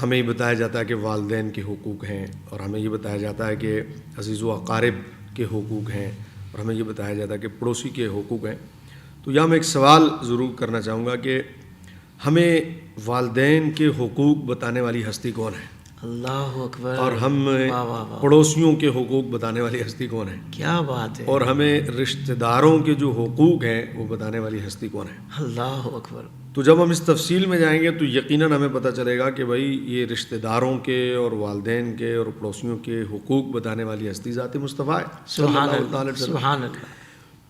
ہمیں یہ بتایا جاتا ہے کہ والدین کے حقوق ہیں، اور ہمیں یہ بتایا جاتا ہے کہ عزیز و اقارب کے حقوق ہیں، اور ہمیں یہ بتایا جاتا ہے کہ پڑوسی کے حقوق ہیں. تو یہاں میں ایک سوال ضرور کرنا چاہوں گا کہ ہمیں والدین کے حقوق بتانے والی ہستی کون ہے؟ اللہ اکبر. اور ہم پڑوسیوں کے حقوق بتانے والی ہستی کون ہے؟ کیا بات ہے. اور ہمیں رشتہ داروں کے جو حقوق ہیں وہ بتانے والی ہستی کون ہے؟ اللہ اکبر. تو جب ہم اس تفصیل میں جائیں گے تو یقیناً ہمیں پتہ چلے گا کہ بھائی یہ رشتہ داروں کے اور والدین کے اور پڑوسیوں کے حقوق بتانے والی ہستی ذات مصطفیٰ ہے. سبحان اللہ سبحان اللہ.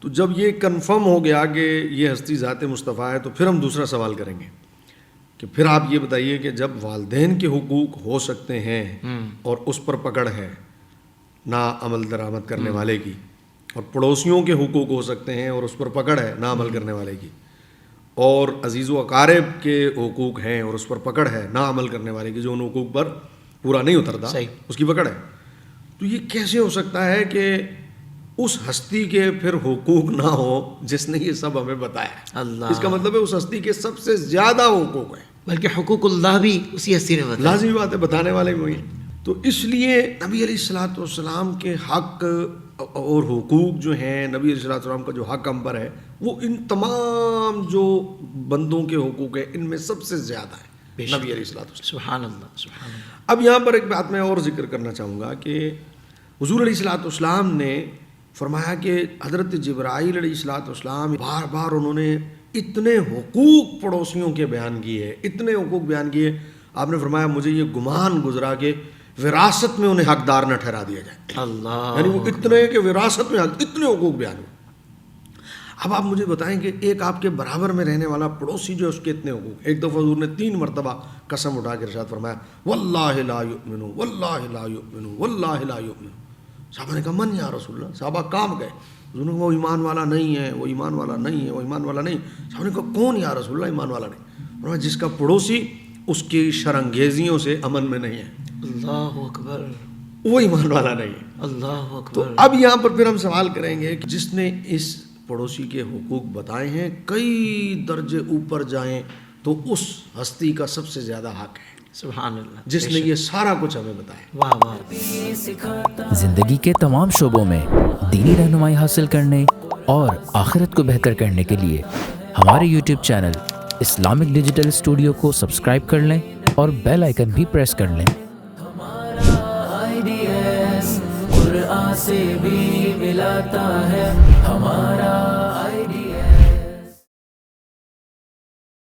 تو جب یہ کنفرم ہو گیا کہ یہ ہستی ذات مصطفیٰ ہے تو پھر ہم دوسرا سوال کریں گے کہ پھر آپ یہ بتائیے کہ جب والدین کے حقوق ہو سکتے ہیں اور اس پر پکڑ ہے نا عمل درآمد کرنے والے کی، اور پڑوسیوں کے حقوق ہو سکتے ہیں اور اس پر پکڑ ہے نا عمل کرنے والے کی، اور عزیز و اقارب کے حقوق ہیں اور اس پر پکڑ ہے نا عمل کرنے والے کی، جو ان حقوق پر پورا نہیں اترتا اس کی پکڑ ہے، تو یہ کیسے ہو سکتا ہے کہ اس ہستی کے پھر حقوق نہ ہو جس نے یہ سب ہمیں بتایا؟ اللہ. اس کا مطلب ہے اس ہستی کے سب سے زیادہ حقوق ہیں، بلکہ حقوق اللہ بھی اسی ہستی نے بتایا. لازمی بات ہے، بتانے والے وہی ہیں. تو اس لیے نبی علیہ الصلوۃ والسلام کے حق اور حقوق جو ہیں، نبی علیہ الصلوۃ والسلام کا جو حق ہم پر ہے وہ ان تمام جو بندوں کے حقوق ہیں ان میں سب سے زیادہ ہے نبی علیہ الصلوۃ والسلام. سبحان اللہ سبحان اللہ. اب یہاں پر ایک بات میں اور ذکر کرنا چاہوں گا کہ حضور علیہ الصلوۃ والسلام نے فرمایا کہ حضرت جبرائیل علیہ الصلوۃ والسلام بار بار انہوں نے اتنے حقوق پڑوسیوں کے بیان کیے، اتنے حقوق بیان کیے، آپ نے فرمایا مجھے یہ گمان گزرا کہ وراثت میں انہیں حقدار نہ ٹھہرا دیا جائے. اللہ. یعنی وہ اتنے کہ وراثت میں اتنے حقوق بیان ہوئے. اب آپ مجھے بتائیں کہ ایک آپ کے برابر میں رہنے والا پڑوسی جو ہے اس کے اتنے حقوق. ایک دفعہ حضور نے 3 مرتبہ قسم اٹھا کے ارشاد فرمایا واللہ لا یؤمن واللہ لا یؤمن واللہ لا یؤمن. صحابہ نے کہا من یا رسول اللہ؟ صحابہ کام گئے. حضور نے کہا وہ ایمان والا نہیں ہے، وہ ایمان والا نہیں ہے، وہ ایمان والا نہیں. صحابہ نے کہا کون یا رسول اللہ ایمان والا نہیں؟ فرمایا جس کا پڑوسی اس کی شرانگیزیوں سے امن میں نہیں ہے. اللہ اکبر. وہ ایمان والا نہیں ہے. اللہ اکبر. تو اب یہاں پر پھر ہم سوال کریں گے کہ جس نے اس پڑوسی کے حقوق بتائے ہیں کئی درجے اوپر جائیں تو اس ہستی کا سب سے زیادہ حق ہے. سبحان اللہ. جس نے یہ سارا کچھ ہمیں بتایا. واہ واہ. زندگی کے تمام شعبوں میں دینی رہنمائی حاصل کرنے اور آخرت کو بہتر کرنے کے لیے ہمارے YouTube channel Islamic digital studio کو سبسکرائب کر لیں اور بیل آئیکن بھی پریس کر لیں. قرآن سے بھی ملاتا ہے ہمارا